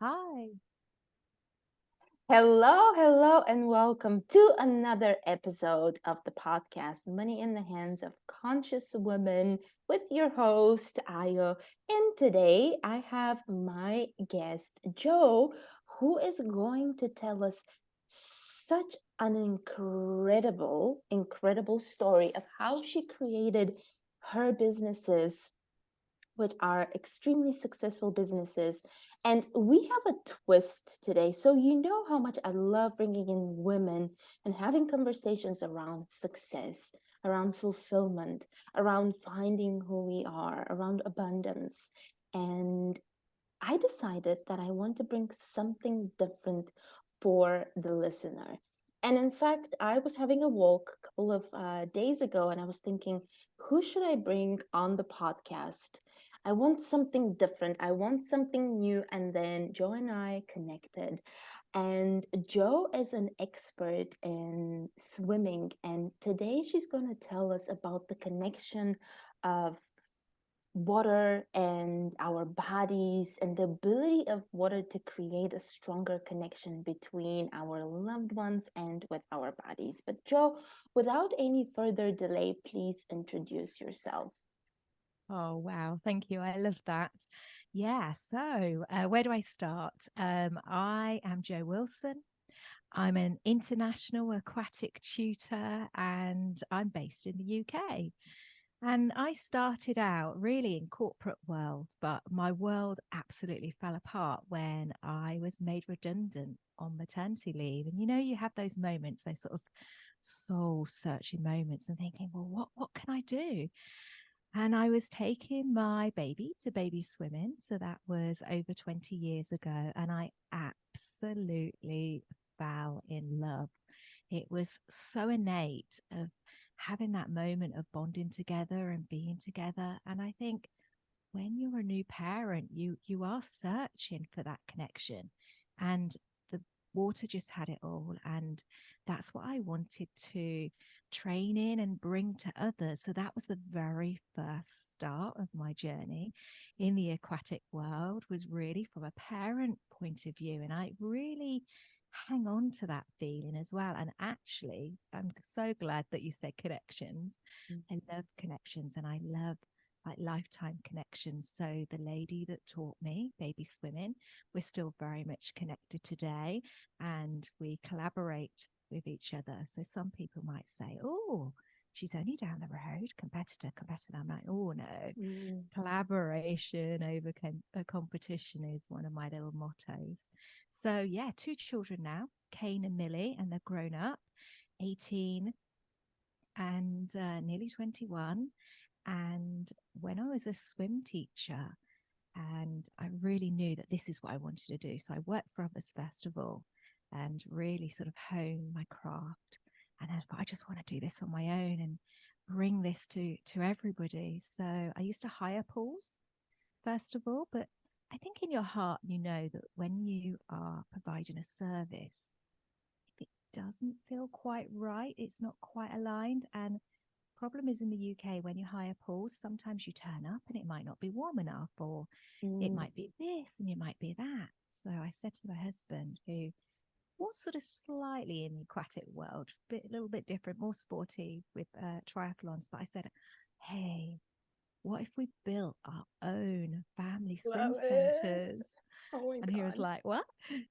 Hi. Hello, hello, and welcome to another episode of the podcast Money in the Hands of Conscious Women with your host, Ayo. And today I have my guest, Joe, who is going to tell us such an incredible story of how she created her businesses, which are extremely successful businesses. And we have a twist today. So, you know how much I love bringing in women and having conversations around success, around fulfillment, around finding who we are, around abundance. And I decided that I want to bring something different for the listener. And in fact, I was having a walk a couple of days ago and I was thinking, who should I bring on the podcast? I want something different. I want something new. And then Joe and I connected. And Joe is an expert in swimming. And today she's going to tell us about the connection of water and our bodies and the ability of water to create a stronger connection between our loved ones and with our bodies. But Joe, without any further delay, please introduce yourself. Oh, wow. Thank you. I love that. Yeah. So, where do I start? I am Jo Wilson. I'm an international aquatic tutor and I'm based in the UK. And I started out really in corporate world, but my world absolutely fell apart when I was made redundant on maternity leave. And you have those moments, those sort of soul searching moments and thinking, well, what can I do? And I was taking my baby to baby swimming. So that was over 20 years ago. And I absolutely fell in love. It was so innate of having that moment of bonding together and being together. And I think when you're a new parent, you are searching for that connection. And the water just had it all. And that's what I wanted to train in and bring to others. So that was the very first start of my journey in the aquatic world, was really from a parent point of view. And I really hang on to that feeling as well. And actually, I'm so glad that you said connections. I love connections and I love like lifetime connections. So the lady that taught me baby swimming, we're still very much connected today and we collaborate with each other. So some people might say, oh, she's only down the road, competitor. I'm like, oh no, Mm. collaboration over competition is one of my little mottos. So yeah, two children now, Kane and Millie, and they're grown up, 18 and nearly 21. And when I was a swim teacher, and I really knew that this is what I wanted to do. So I worked for others first of all and really sort of hone my craft. And I thought, I just want to do this on my own and bring this to everybody. So I used to hire pools first of all, but I think in your heart you know that when you are providing a service, if it doesn't feel quite right, it's not quite aligned. And problem is in the UK, when you hire pools, sometimes you turn up and it might not be warm enough, or it Mm. might be this and it might be that. So I said to my husband, who was sort of slightly in the aquatic world, a little bit different, more sporty with triathlons, but I said, hey, what if we built our own family swim Love it. centers? Oh my And he was God. like, what?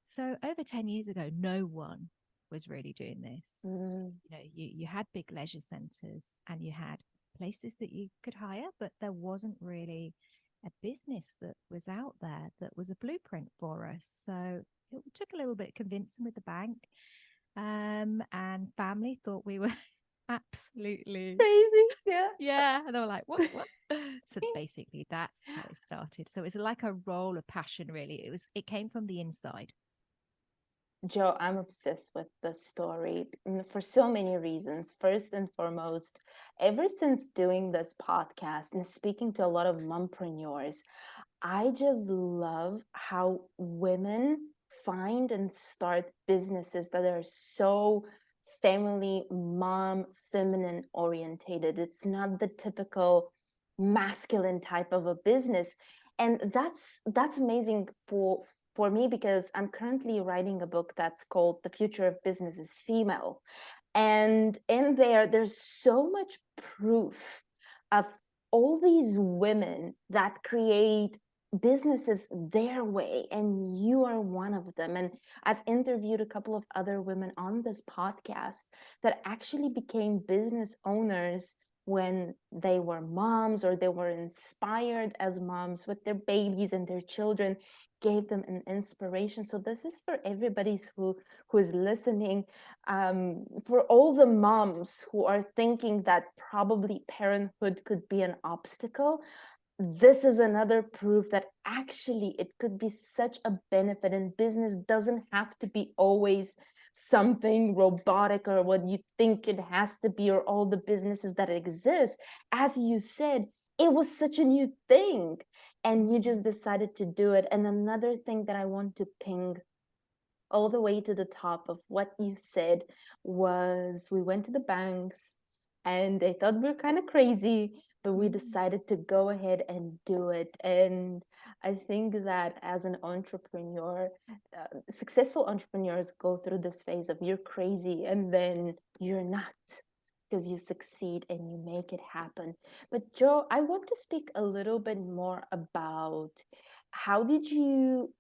So over 10 years ago, no one was really doing this. Mm. You had big leisure centers and you had places that you could hire, but there wasn't really a business that was out there that was a blueprint for us. So it took a little bit of convincing with the bank. And family thought we were absolutely, Crazy. Yeah. yeah. And they were like, what? So basically that's how it started. So it's like a role of passion, really. It came from the inside. Joe, I'm obsessed with this story for so many reasons. First and foremost, ever since doing this podcast and speaking to a lot of mompreneurs, I just love how women find and start businesses that are so family, mom, feminine orientated. It's not the typical masculine type of a business. And that's amazing for me, because I'm currently writing a book that's called The Future of Business is Female. And in there, there's so much proof of all these women that create businesses their way, and you are one of them. And I've interviewed a couple of other women on this podcast that actually became business owners when they were moms, or they were inspired as moms with their babies, and their children gave them an inspiration. So this is for everybody who is listening, for all the moms who are thinking that probably parenthood could be an obstacle. This is another proof that actually it could be such a benefit, and business doesn't have to be always something robotic or what you think it has to be, or all the businesses that exist. As you said, it was such a new thing, and you just decided to do it. And another thing that I want to ping all the way to the top of what you said was, we went to the banks and they thought we were kind of crazy, but we decided to go ahead and do it. And I think that as an entrepreneur, successful entrepreneurs go through this phase of you're crazy and then you're not, because you succeed and you make it happen. But Joe, I want to speak a little bit more about how did you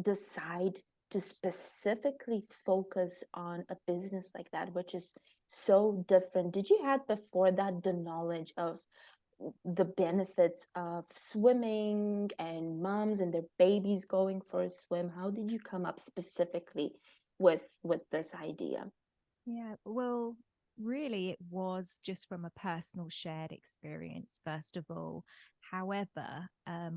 decide to specifically focus on a business like that, which is so different? Did you had before that the knowledge of the benefits of swimming and moms and their babies going for a swim? How did you come up specifically with this idea? Yeah, well, really, it was just from a personal shared experience, first of all. However,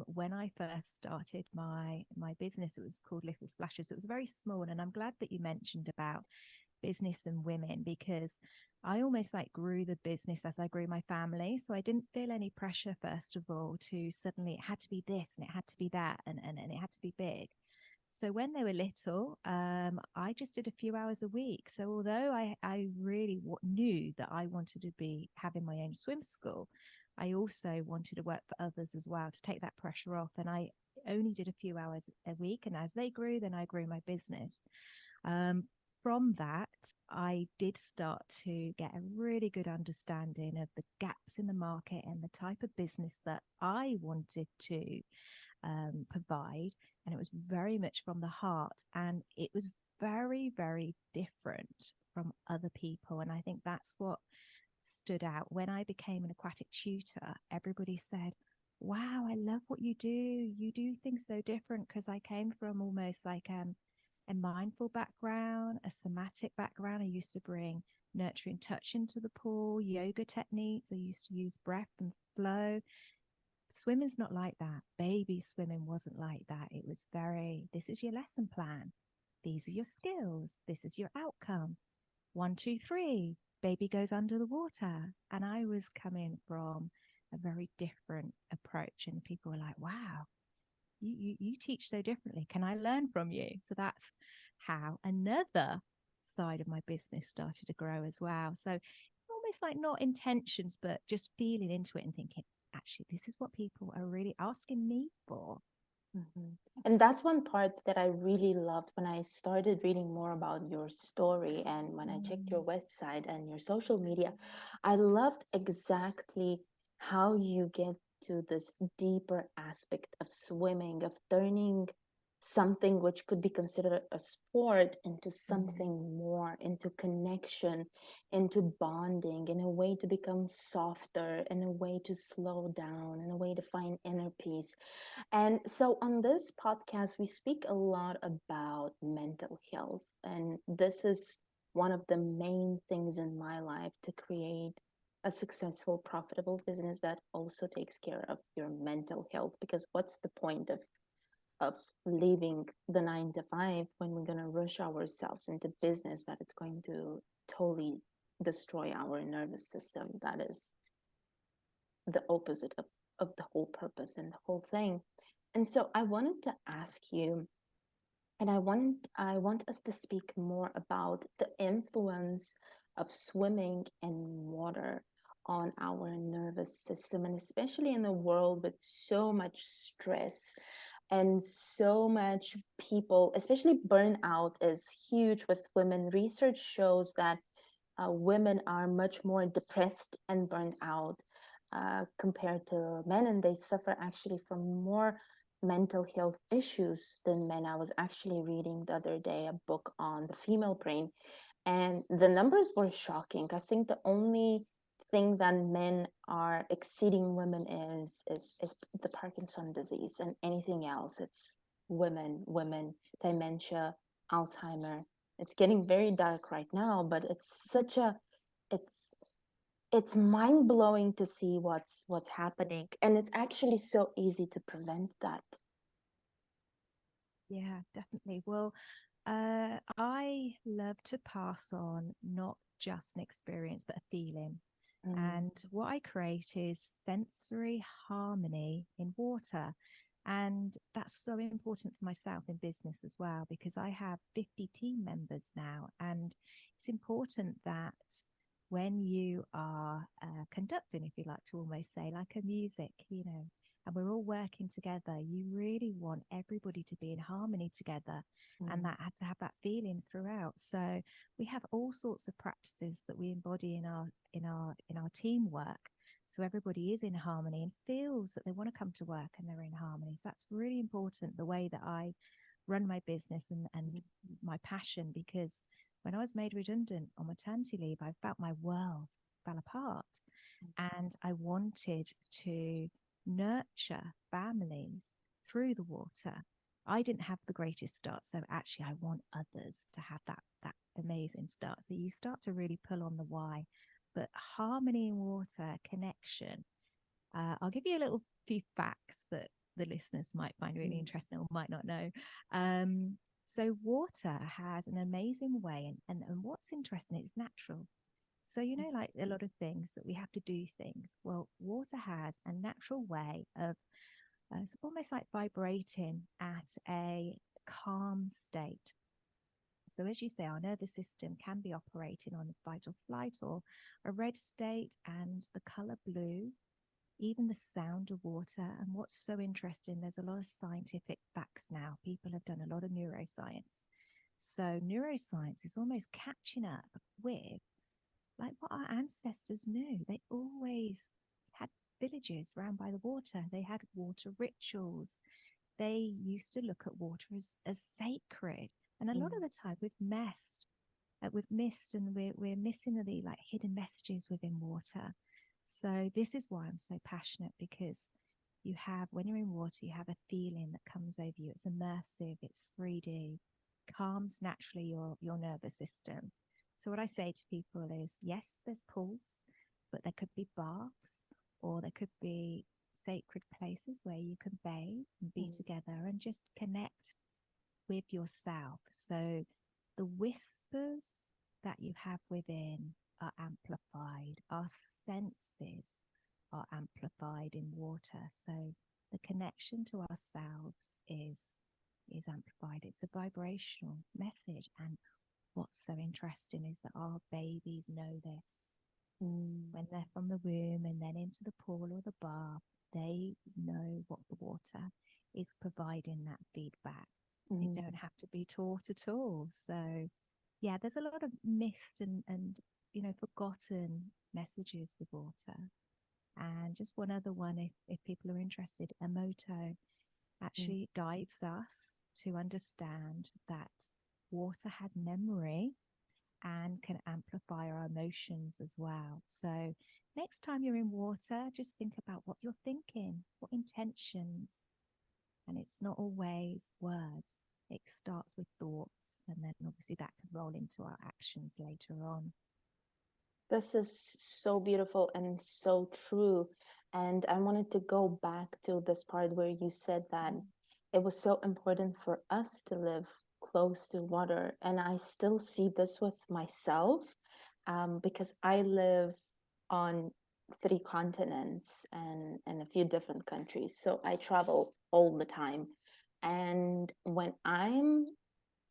when I first started my business, it was called Little Splashes. It was very small, and I'm glad that you mentioned about business and women, because I almost like grew the business as I grew my family. So I didn't feel any pressure, first of all, to suddenly it had to be this and it had to be that, and it had to be big. So when they were little, I just did a few hours a week. So although I really knew that I wanted to be having my own swim school, I also wanted to work for others as well to take that pressure off. And I only did a few hours a week. And as they grew, then I grew my business. Um, from that, I did start to get a really good understanding of the gaps in the market and the type of business that I wanted to provide. And it was very much from the heart. And it was very, very different from other people. And I think that's what stood out. When I became an aquatic tutor, everybody said, wow, I love what you do. You do things so different, because I came from almost like a mindful background, a somatic background. I used to bring nurturing touch into the pool, yoga techniques. I used to use breath and flow. Swimming's not like that. Baby swimming wasn't like that. It was very, this is your lesson plan. These are your skills. This is your outcome. 1, 2, 3, baby goes under the water. And I was coming from a very different approach. And people were like, wow, you teach so differently. Can I learn from you? So that's how another side of my business started to grow as well. So almost like not intentions, but just feeling into it and thinking, actually, this is what people are really asking me for. Mhm. And that's one part that I really loved when I started reading more about your story, and when I checked your website and your social media. I loved exactly how you get to this deeper aspect of swimming, of turning something which could be considered a sport into something more, into connection, into bonding, in a way to become softer, in a way to slow down, in a way to find inner peace. And so on this podcast, we speak a lot about mental health. And this is one of the main things in my life, to create a successful, profitable business that also takes care of your mental health. Because what's the point of leaving the 9 to 5 when we're going to rush ourselves into business that it's going to totally destroy our nervous system? That is the opposite of the whole purpose and the whole thing. And so I wanted to ask you, and I want us to speak more about the influence of swimming and water on our nervous system, and especially in a world with so much stress. And so much people, especially burnout, is huge with women. Research shows that women are much more depressed and burned out compared to men, and they suffer actually from more mental health issues than men. I was actually reading the other day a book on the female brain, and the numbers were shocking. I think the only thing that men are exceeding women is the Parkinson disease, and anything else it's women, dementia, Alzheimer. It's getting very dark right now, but it's it's mind-blowing to see what's happening, and it's actually so easy to prevent that. Yeah, definitely. Well, I love to pass on not just an experience, but a feeling. Mm, And what I create is sensory harmony in water. And that's so important for myself in business as well, because I have 50 team members now. And it's important that when you are conducting, if you like to almost say, like a music, and we're all working together, you really want everybody to be in harmony together, and mm, that had to have that feeling throughout. So we have all sorts of practices that we embody in our teamwork, so everybody is in harmony and feels that they want to come to work and they're in harmony. So that's really important, the way that I run my business and my passion, because when I was made redundant on maternity leave, I felt my world fell apart, and I wanted to nurture families through the water. I didn't have the greatest start, so actually I want others to have that amazing start. So you start to really pull on the why. But harmony in water, connection. I'll give you a little few facts that the listeners might find really mm, interesting or might not know. Um, so water has an amazing way, and what's interesting, it's natural. So, like a lot of things that we have to do things. Well, water has a natural way of it's almost like vibrating at a calm state. So, as you say, our nervous system can be operating on fight or flight or a red state, and the color blue, even the sound of water. And what's so interesting, there's a lot of scientific facts now. People have done a lot of neuroscience. So, neuroscience is almost catching up with like what our ancestors knew. They always had villages round by the water. They had water rituals. They used to look at water as sacred. And a lot of mm, the time we've missed, and we're missing the like hidden messages within water. So this is why I'm so passionate, because you have, when you're in water, you have a feeling that comes over you. It's immersive, it's 3D, calms naturally your nervous system. So what I say to people is, yes, there's pools, but there could be baths, or there could be sacred places where you can bathe and be mm, together and just connect with yourself. So the whispers that you have within are amplified, our senses are amplified in water. So the connection to ourselves is amplified. It's a vibrational message. And what's so interesting is that our babies know this. mm, When they're from the womb and then into the pool or the bath, they know what the water is providing, that feedback. They don't mm, have to be taught at all. So yeah, there's a lot of missed and forgotten messages with water. And just one other one, if people are interested, Emoto mm, actually guides us to understand that water has memory and can amplify our emotions as well. So next time you're in water, just think about what you're thinking, what intentions. And it's not always words. It starts with thoughts, and then obviously that can roll into our actions later on. This is so beautiful and so true. And I wanted to go back to this part where you said that it was so important for us to live close to water. And I still see this with myself because I live on 3 continents and a few different countries. So I travel all the time. And when I'm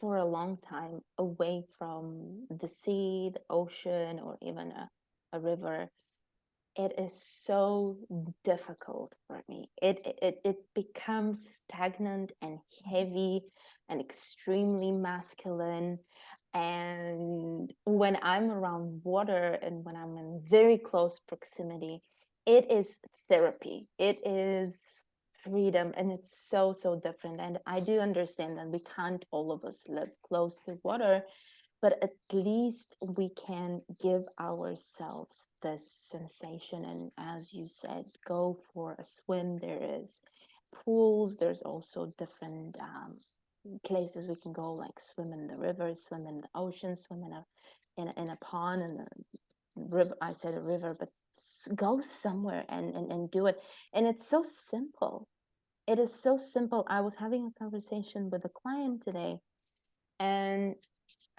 for a long time away from the sea, the ocean, or even a river, it is so difficult for me. It becomes stagnant and heavy and extremely masculine. And when I'm around water and when I'm in very close proximity, it is therapy. It is freedom, and it's so, so different. And I do understand that we can't all of us live close to water, but at least we can give ourselves this sensation. And as you said, go for a swim. There is pools, there's also different places we can go, like swim in the river, swim in the ocean, swim in a pond, in the river. I said a river, but go somewhere and do it. And it's so simple. It is so simple. I was having a conversation with a client today, and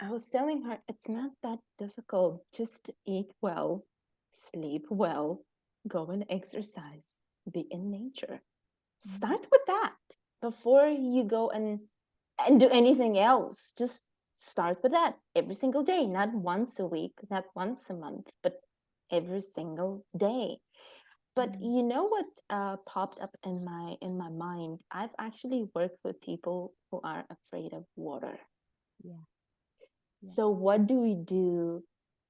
I was telling her it's not that difficult. Just eat well, sleep well, go and exercise, be in nature. Mm. Start with that before you go and do anything else. Just start with that every single day, not once a week, not once a month, but every single day. But Mm. you know what popped up in my mind? I've actually worked with people who are afraid of water. Yeah. Yeah. So, what do we do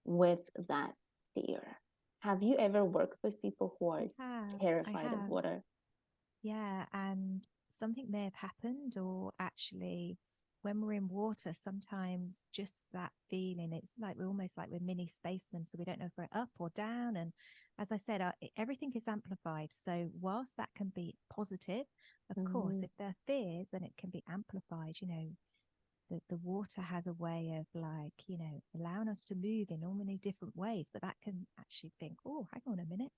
with that fear? Have you ever worked with people who are I have. I terrified of have. water? Yeah, and something may have happened, or actually, when we're in water, sometimes just that feeling, it's like we're almost like we're mini spacemen, so we don't know if we're up or down. And as I said, everything is amplified. So, whilst that can be positive, of course, Mm-hmm. if there are fears, then it can be amplified. The water has a way of, like, allowing us to move in all many different ways, but that can actually think, oh, hang on a minute,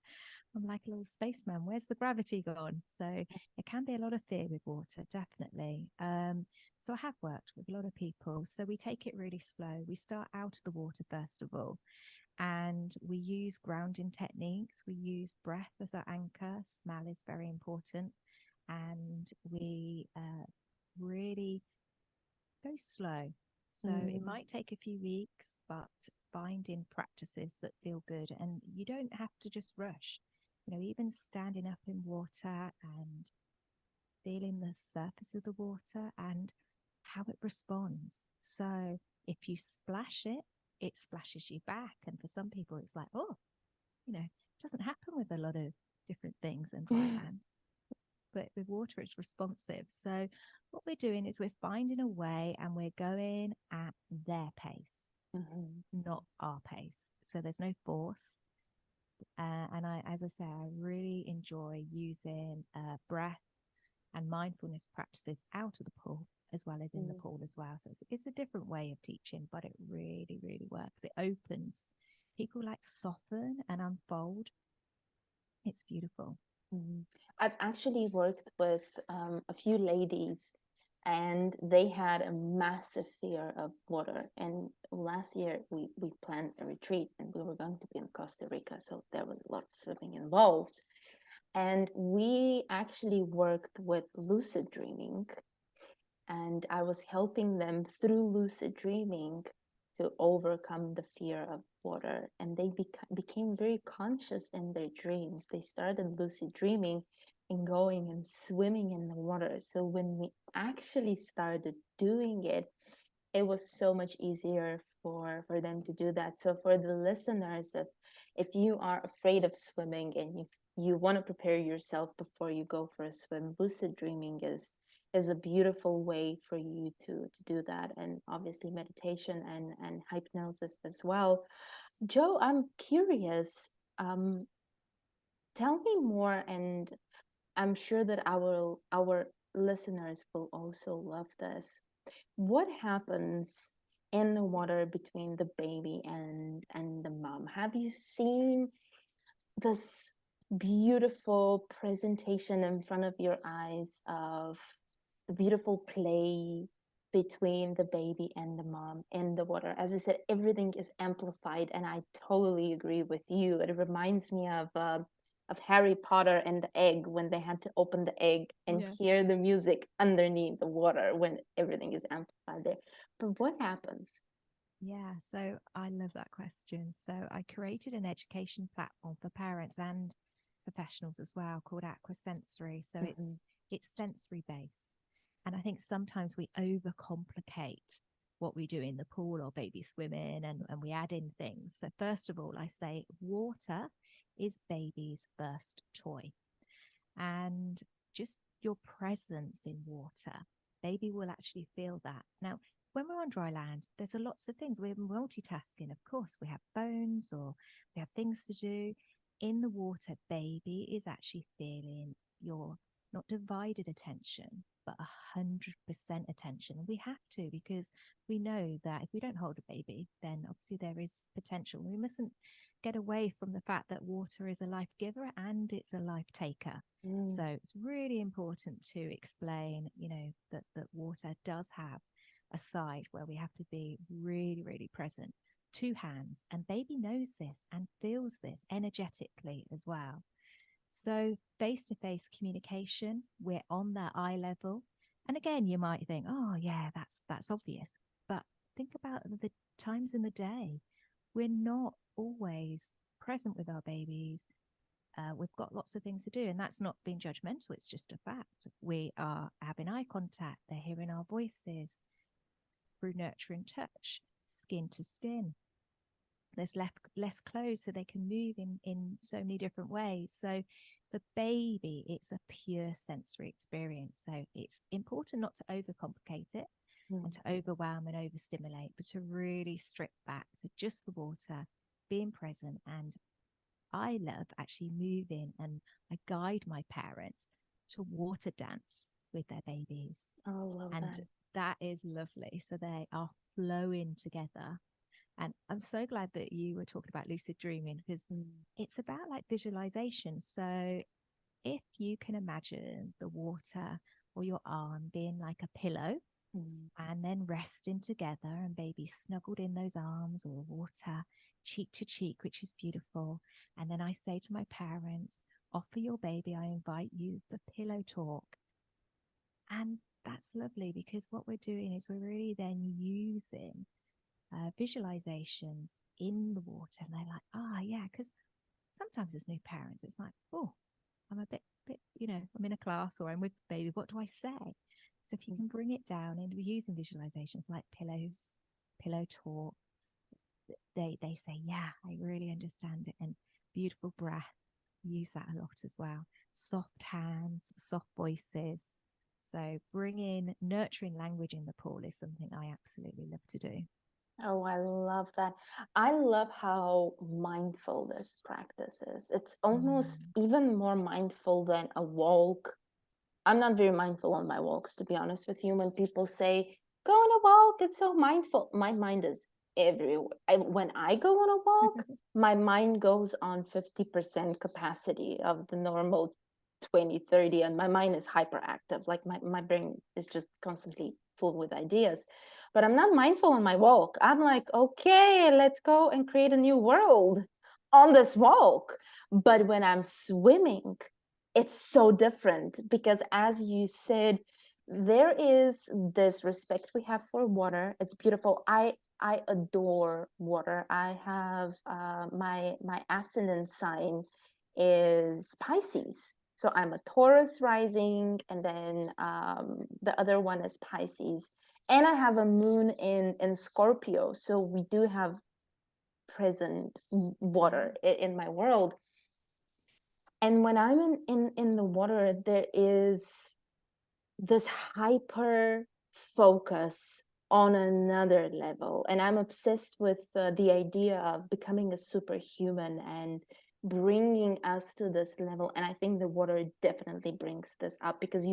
I'm like a little spaceman, where's the gravity gone? So it can be a lot of fear with water, definitely. So I have worked with a lot of people, so we take it really slow. We start out of the water first of all, and we use grounding techniques. We use breath as our anchor. Smell is very important, and we really go slow. So it Mm-hmm. might take a few weeks, but finding practices that feel good, and you don't have to just rush. Even standing up in water and feeling the surface of the water and how it responds. So if you splash it, it splashes you back. And for some people, it's like, oh, it doesn't happen with a lot of different things in dry land, but with water, it's responsive. So what we're doing is we're finding a way and we're going at their pace, Mm-hmm. not our pace. So there's no force. And as I say, I really enjoy using breath and mindfulness practices out of the pool as well as in the pool as well. So it's a different way of teaching, but it really, really works. It opens. People like soften and unfold. It's beautiful. Mm-hmm. I've actually worked with a few ladies, and they had a massive fear of water. And last year, we planned a retreat, and we were going to be in Costa Rica, so there was a lot of swimming involved. And we actually worked with lucid dreaming, and I was helping them through lucid dreaming to overcome the fear of water. And they became very conscious in their dreams. They started lucid dreaming and going and swimming in the water. So when we actually started doing it, it was so much easier for them to do that. So for the listeners, if you are afraid of swimming and you want to prepare yourself before you go for a swim, lucid dreaming is a beautiful way for you to do that. And obviously meditation and hypnosis as well. Joe, I'm curious. Um, Tell me more, and I'm sure that our listeners will also love this. What happens in the water between the baby and the mom? Have you seen this beautiful presentation in front of your eyes of the beautiful play between the baby and the mom in the water? As I said, everything is amplified, and I totally agree with you. It reminds me of Harry Potter and the egg, when they had to open the egg and Yeah. hear the music underneath the water when everything is amplified there. But what happens? Yeah, so I love that question. So I created an education platform for parents and professionals as well called Aqua Sensory. So Hmm. it's sensory based. And I think sometimes we overcomplicate what we do in the pool or baby swimming and we add in things. So first of all, I say water is baby's first toy. And just your presence in water, baby will actually feel that. Now, when we're on dry land, there's a lots of things. We're multitasking, of course. We have phones or we have things to do. In the water, baby is actually feeling your not divided attention, but 100% attention. And we have to because we know that if we don't hold a baby, then obviously there is potential. We mustn't get away from the fact that water is a life giver and it's a life taker. Mm. So it's really important to explain, that water does have a side where we have to be really, really present. Two hands, and baby knows this and feels this energetically as well. So face to face communication, we're on that eye level. And again, you might think, oh yeah, that's obvious. But think about the times in the day. We're not always present with our babies. We've got lots of things to do, and that's not being judgmental. It's just a fact. We are having eye contact. They're hearing our voices through nurturing touch, skin to skin. There's less clothes, so they can move in so many different ways. So for baby, it's a pure sensory experience. So it's important not to overcomplicate it and to overwhelm and overstimulate, but to really strip back to just the water, being present. And I love actually moving, and I guide my parents to water dance with their babies. Oh, love And that. that is lovely. So they are flowing together. And I'm so glad that you were talking about lucid dreaming because Mm. it's about like visualization. So if you can imagine the water or your arm being like a pillow Mm. and then resting together and baby snuggled in those arms or water, cheek to cheek, which is beautiful. And then I say to my parents, offer your baby, I invite you for pillow talk. And that's lovely because what we're doing is we're really then using visualizations in the water. And they're like, yeah, because sometimes as new parents, it's like, oh, I'm a bit, I'm in a class or I'm with baby. What do I say? So if you can bring it down and using visualizations like pillows, pillow talk, they say, yeah, I really understand it. And beautiful breath, use that a lot as well. Soft hands, soft voices. So bringing nurturing language in the pool is something I absolutely love to do. Oh, I love that. I love how mindful this practice is. It's almost Mm. even more mindful than a walk. I'm not very mindful on my walks, to be honest with you. When people say, go on a walk, it's so mindful. My mind is everywhere. When I go on a walk, my mind goes on 50% capacity of the normal 20, 30, and my mind is hyperactive. Like my brain is just constantly full with ideas. But I'm not mindful on my walk. I'm like, okay, let's go and create a new world on this walk. But when I'm swimming, it's so different because, as you said, there is this respect we have for water. It's beautiful. I adore water. I have my ascendant sign is Pisces. So I'm a Taurus rising, and then the other one is Pisces. And I have a moon in Scorpio. So we do have present water in my world. And when I'm in the water, there is this hyper focus on another level. And I'm obsessed with the idea of becoming a superhuman and bringing us to this level. And I think the water definitely brings this up because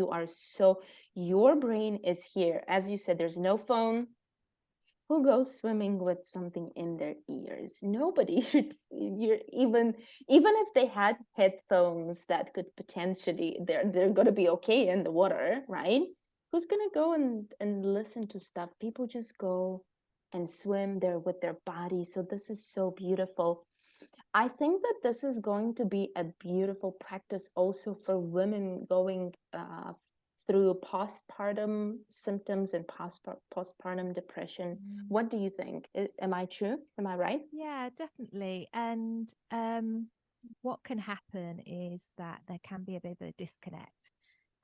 your brain is here. As you said, there's no phone. Who goes swimming with something in their ears? Nobody. You're even if they had headphones that could potentially they're gonna be okay in the water, right? Who's gonna go and listen to stuff? People just go and swim there with their body. So this is so beautiful. I think that this is going to be a beautiful practice also for women going through postpartum symptoms and postpartum depression. Mm. What do you think? Am I true? Am I right? Yeah, definitely. And what can happen is that there can be a bit of a disconnect,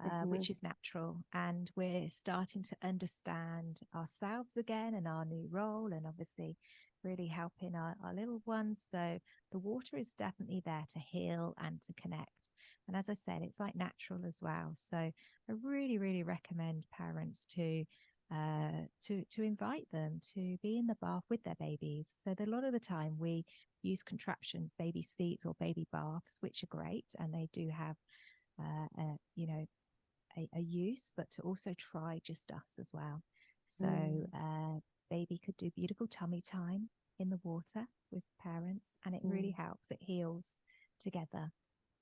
Mm-hmm. which is natural. And we're starting to understand ourselves again and our new role, and obviously really helping our little ones. So the water is definitely there to heal and to connect. And as I said, it's like natural as well. So I really, really recommend parents to invite them to be in the bath with their babies. So that a lot of the time we use contraptions, baby seats or baby baths, which are great, and they do have a use, but to also try just us as well. So Mm. baby could do beautiful tummy time in the water with parents, and it really Mm. helps. It heals together.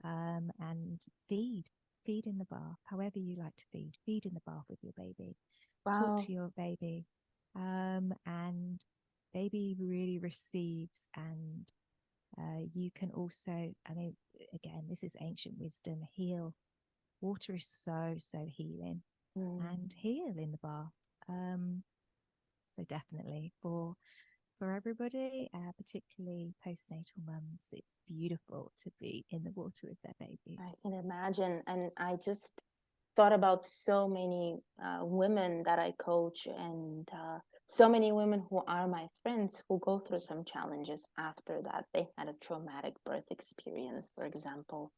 And feed in the bath, however you like to feed in the bath with your baby. Talk Wow. to your baby, and baby really receives. And you can also, I mean, again, this is ancient wisdom, heal. Water is so healing, Mm. and heal in the bath. So definitely for everybody, particularly postnatal mums, it's beautiful to be in the water with their babies. I can imagine. And I just thought about so many women that I coach, and so many women who are my friends who go through some challenges after that. They had a traumatic birth experience, for example.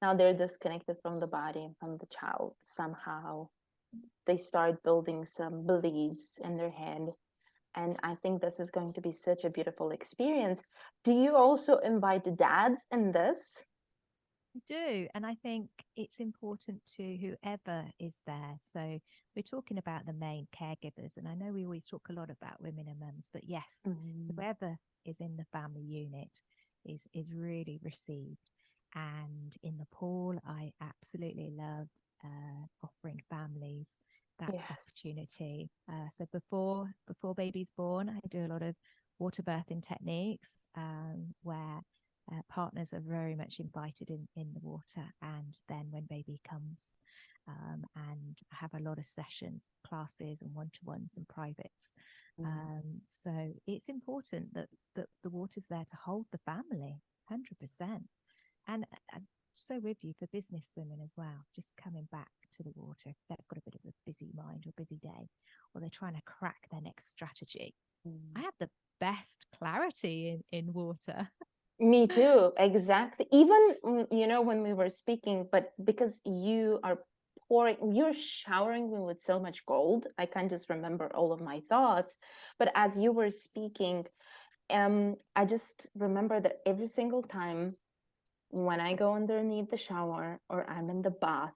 Now they're disconnected from the body and from the child somehow. They start building some beliefs in their head. And I think this is going to be such a beautiful experience. Do you also invite the dads in this? I do. And I think it's important to whoever is there. So we're talking about the main caregivers. And I know we always talk a lot about women and mums, but yes, Mm. whoever is in the family unit is really received. And in the pool, I absolutely love offering families that Yes. opportunity. So before baby's born, I do a lot of water birthing techniques where partners are very much invited in the water. And then when baby comes, and I have a lot of sessions, classes, and one-to-ones and privates. Mm. So it's important that the water's there to hold the family, 100%. And so with you for business women as well, just coming back to the water if they've got a bit of a busy mind or busy day, or they're trying to crack their next strategy. I Mm. have the best clarity in water. Me too, exactly. Even when we were speaking, but because you're showering me with so much gold, I can't just remember all of my thoughts. But as you were speaking, I just remember that every single time when I go underneath the shower, or I'm in the bath,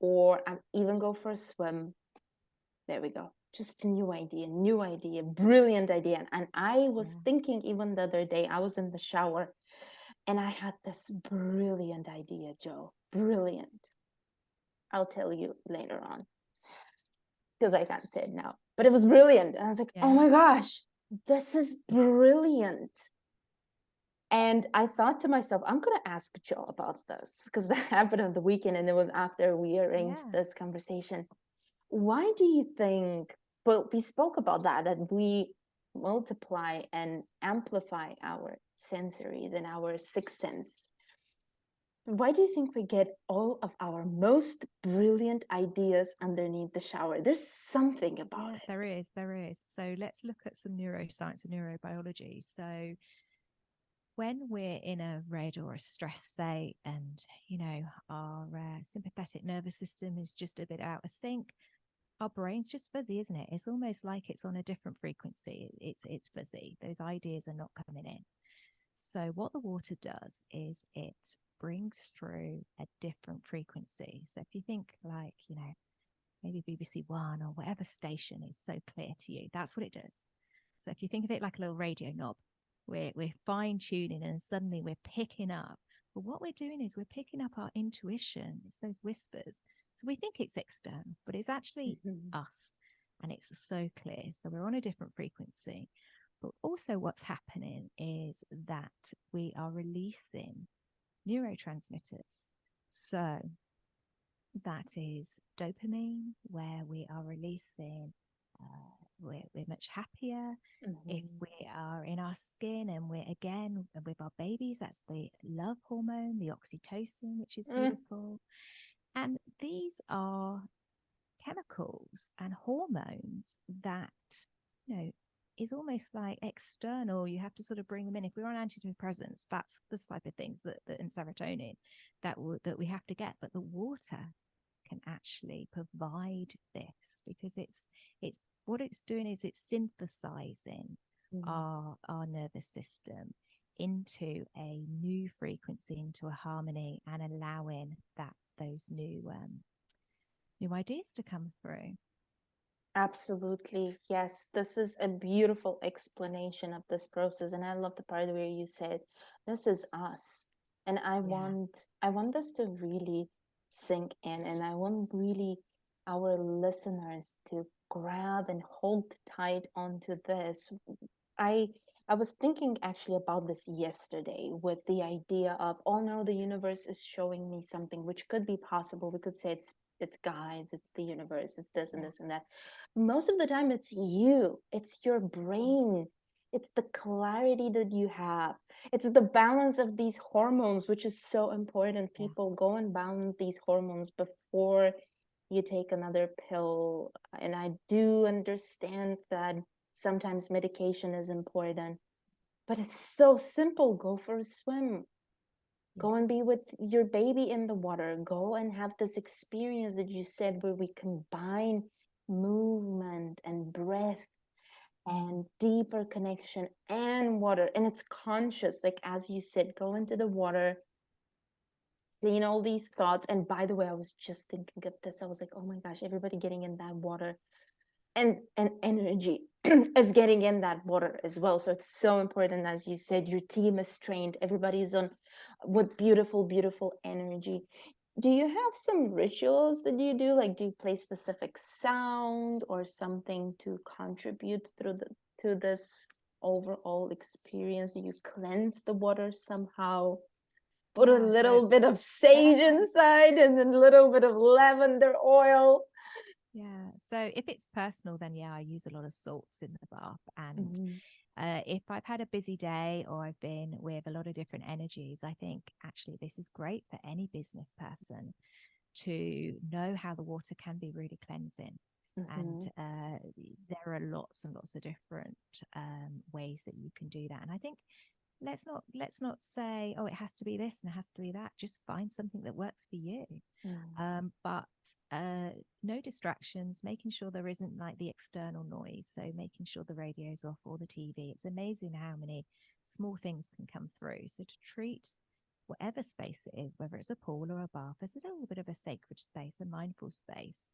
or I even go for a swim, there we go. Just a new idea, brilliant idea. And I was Yeah. thinking even the other day, I was in the shower and I had this brilliant idea, Joe. Brilliant. I'll tell you later on because I can't say it now. But it was brilliant. And I was like, oh Yeah. my gosh, this is brilliant. And I thought to myself, I'm going to ask Joe about this because that happened on the weekend and it was after we arranged Yeah. this conversation. Why do you think, well, we spoke about that we multiply and amplify our sensories and our sixth sense? Why do you think we get all of our most brilliant ideas underneath the shower? There's something about Yeah, it. there is. There is. So let's look at some neuroscience and neurobiology. So when we're in a red or a stress state, and our sympathetic nervous system is just a bit out of sync, our brain's just fuzzy, isn't it? It's almost like it's on a different frequency. It's fuzzy. Those ideas are not coming in. So what the water does is it brings through a different frequency. So if you think like, maybe BBC One or whatever station is so clear to you, that's what it does. So if you think of it like a little radio knob, we're fine tuning and suddenly we're picking up. But what we're doing is we're picking up our intuition. It's those whispers. So we think it's external, but it's actually Mhm. us. And it's so clear. So we're on a different frequency. But also, what's happening is that we are releasing neurotransmitters. So that is dopamine, where we are releasing, we're much happier. If Mhm. we are in our skin and we're again with our babies, that's the love hormone, the oxytocin, which is Mm. beautiful. And these are chemicals and hormones that, you know, is almost like external. You have to sort of bring them in. If we're on antidepressants, that's the type of things that and serotonin that we have to get. But the water can actually provide this because it's what it's doing is it's synthesizing Mm. our nervous system into a new frequency, into a harmony, and allowing that those new ideas to come through. Absolutely. Yes, this is a beautiful explanation of this process. And I love the part where you said, this is us. And Yeah. I want this to really sink in. And I want really our listeners to grab and hold tight onto this. I I was thinking actually about this yesterday with the idea of, oh no, the universe is showing me something which could be possible. We could say it's guides, it's the universe, it's this and Yeah. this and that. Most of the time it's you, it's your Mm. brain, it's the clarity that you have, it's the balance of these hormones, which is so important. Yeah. People go and balance these hormones before you take another pill. And I do understand that sometimes medication is important, but it's so simple. Go for a swim, Yeah. go and be with your baby in the water, go and have this experience that you said where we combine movement and breath Mm. and deeper connection and water, and it's conscious, like as you said, go into the water, clean all these thoughts. And by the way, I was just thinking of this, I was like, oh my gosh, everybody getting in that water and energy is getting in that water as well. So it's so important, as you said, your team is trained, everybody's on with beautiful energy. Do you have some rituals that you do, like do you play specific sound or something to contribute through the to this overall experience? Do you cleanse the water somehow, put a Yeah. So little bit of yeah. sage inside and then a little bit of lavender oil? Yeah. So if it's personal, then yeah, I use a lot of salts in the bath. And Mhm. if I've had a busy day or I've been with a lot of different energies, I think actually this is great for any business person to know how the water can be really cleansing. And Mhm. there are lots and lots of different ways that you can do that. And I think let's not say, oh, it has to be this and it has to be that. Just find something that works for you. Mm. But no distractions, making sure there isn't like the external noise. So making sure the radio's off or the TV. It's amazing how many small things can come through. So to treat whatever space it is, whether it's a pool or a bath, as a little bit of a sacred space, a mindful space.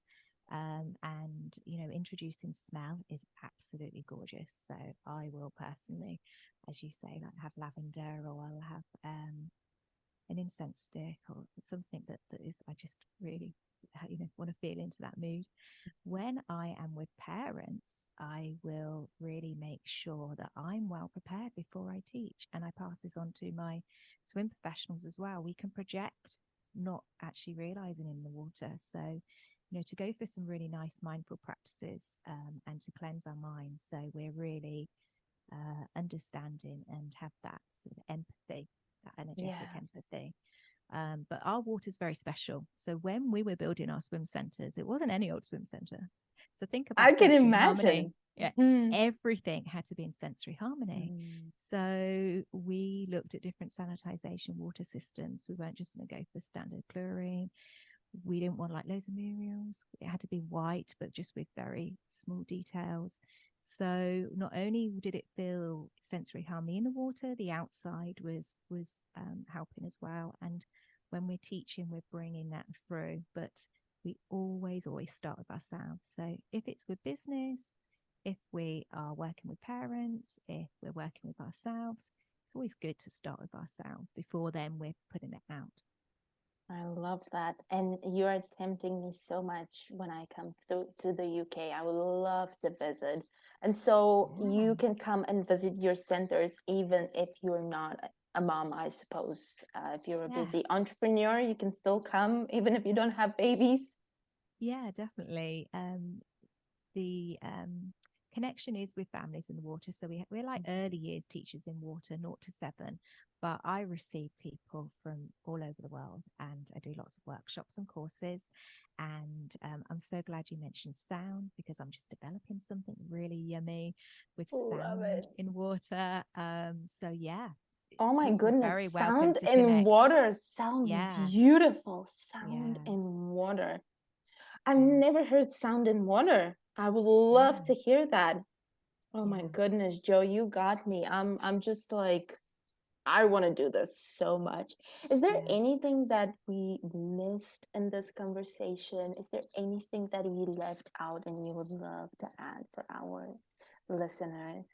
And introducing smell is absolutely gorgeous. So I will personally, as you say, like have lavender, or I'll have an incense stick or something that is, I just really want to feel into that mood. When I am with parents, I will really make sure that I'm well prepared before I teach, and I pass this on to my swim professionals as well. We can project, not actually realizing in the water. So to go for some really nice mindful practices, and to cleanse our minds, so we're really understanding and have that sort of empathy, that energetic Yes. empathy. But our water is very special. So when we were building our swim centers, it wasn't any old swim center. So think I about can sensory harmony. imagine. Yeah, Mhm. everything had to be in sensory harmony. Mm. So we looked at different sanitization water systems. We weren't just going to go for standard chlorine. We didn't want like loads of minerals. It had to be white, but just with very small details. So not only did it feel sensory harmony in the water, the outside was helping as well. And when we're teaching, we're bringing that through. But we always start with ourselves. So if it's with business, if we are working with parents, if we're working with ourselves, it's always good to start with ourselves before then we're putting it out. I love that. And you are tempting me so much when I come through to the UK. I would love to visit. And so Yeah. you can come and visit your centers even if you're not a mom, I suppose. If you're a Yeah. busy entrepreneur, you can still come even if you don't have babies. Yeah, definitely. The connection is with families in the water. So we're like early years teachers in water, 0 to 7. But I receive people from all over the world, and I do lots of workshops and courses. And I'm so glad you mentioned sound, because I'm just developing something really yummy with Love sound it. in water. So yeah, Oh my people are goodness, very welcome sound to in connect. water sounds Yeah, beautiful. Sound yeah, in water. I've yeah, never heard sound in water. I would love yeah, to hear that. Oh my yeah, goodness, Joe, you got me. I'm just like, I want to do this so much. Is there yeah. anything that we missed in this conversation? Is there anything that we left out and you would love to add for our listeners?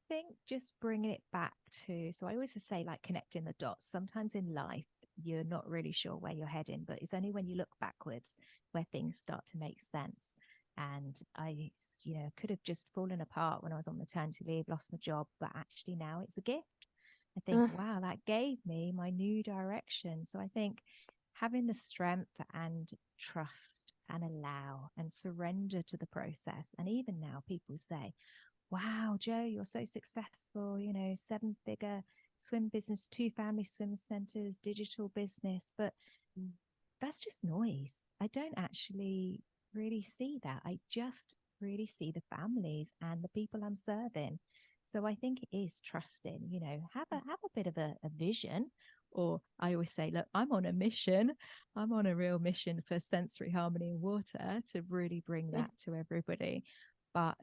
Think just bringing it back to, so I always say like connecting the dots. Sometimes in life you're not really sure where you're heading, but it's only when you look backwards where things start to make sense. And I, could have just fallen apart when I was on maternity leave, lost my job, but actually now it's a gift. I think, Mm, wow, that gave me my new direction. So I think having the strength and trust and allow and surrender to the process. And even now people say, wow, Joe, you're so successful, 7-figure swim business, 2 family swim centers, digital business. But that's just noise. I don't actually really see that. I just really see the families and the people I'm serving. So I think it is trusting, have a bit of a vision. Or I always say, look, I'm on a mission. I'm on a real mission for sensory harmony in water to really bring mm, that to everybody. But,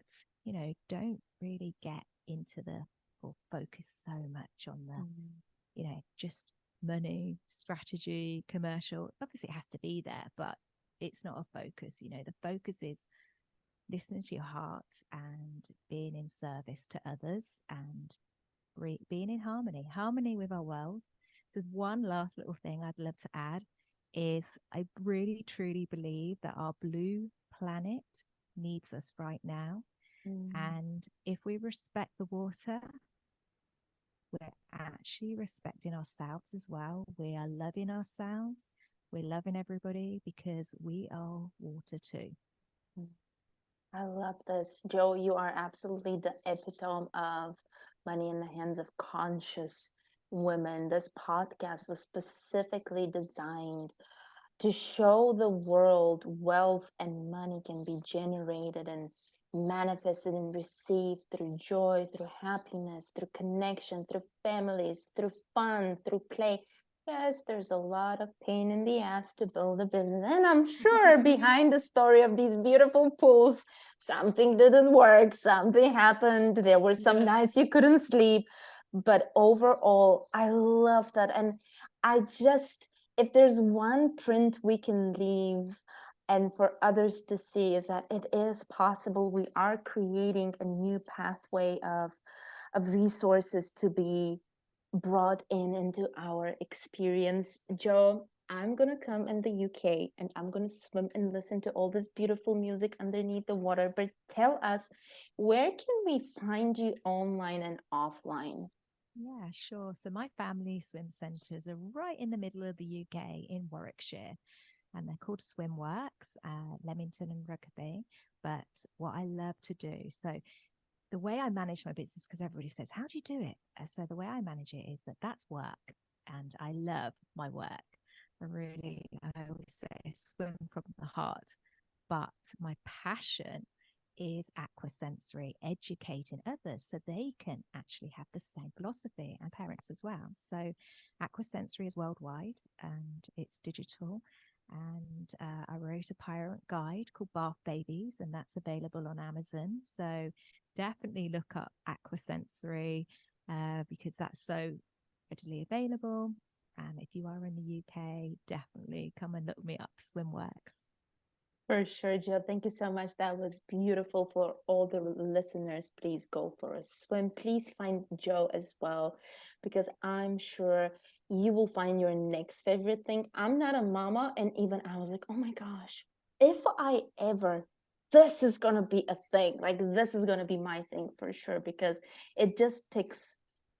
don't really get into the or focus so much on the, mm, just money, strategy, commercial. Obviously, it has to be there, but it's not a focus. The focus is listening to your heart and being in service to others and being in harmony with our world. So, one last little thing I'd love to add is I really truly believe that our blue planet needs us right now. mm. And if we respect the water, we're actually respecting ourselves as well. We are loving ourselves. We're loving everybody because we are water too. Mm. I love this. Joe, you are absolutely the epitome of money in the hands of conscious women. This podcast was specifically designed to show the world wealth and money can be generated and manifested and received through joy, through happiness, through connection, through families, through fun, through play. Yes, there's a lot of pain in the ass to build a business. And I'm sure behind the story of these beautiful pools, something didn't work, something happened. There were some Yeah. nights you couldn't sleep. But overall, I love that. And I just, if there's one print we can leave and for others to see is that it is possible. We are creating a new pathway of resources to be brought into our experience. Joe, I'm gonna come in the UK and I'm gonna swim and listen to all this beautiful music underneath the water. But tell us, where can we find you online and offline? Yeah, sure. So my family swim centres are right in the middle of the UK in Warwickshire, and they're called Swimworks, Leamington and Rugby. But what I love to do, so the way I manage my business, because everybody says, how do you do it? So the way I manage it is that that's work, and I love my work. I always say, I swim from the heart. But my passion is Aqua Sensory, educating others so they can actually have the same philosophy, and parents as well. So Aqua Sensory is worldwide and it's digital. And I wrote a parent guide called Bath Babies, and that's available on Amazon. So definitely look up Aqua Sensory because that's so readily available. And if you are in the UK, definitely come and look me up, Swimworks. For sure, Joe. Thank you so much. That was beautiful for all the listeners. Please go for a swim. Please find Joe as well, because I'm sure you will find your next favorite thing. I'm not a mama, and even I was like, oh my gosh, if I ever, this is going to be a thing. Like, this is going to be my thing for sure, because it just ticks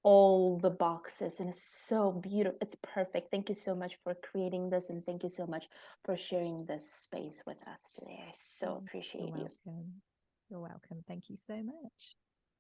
all the boxes, and it's so beautiful. It's perfect. Thank you so much for creating this, and thank you so much for sharing this space with us today. I so appreciate You're you. welcome. You're welcome. Thank you so much.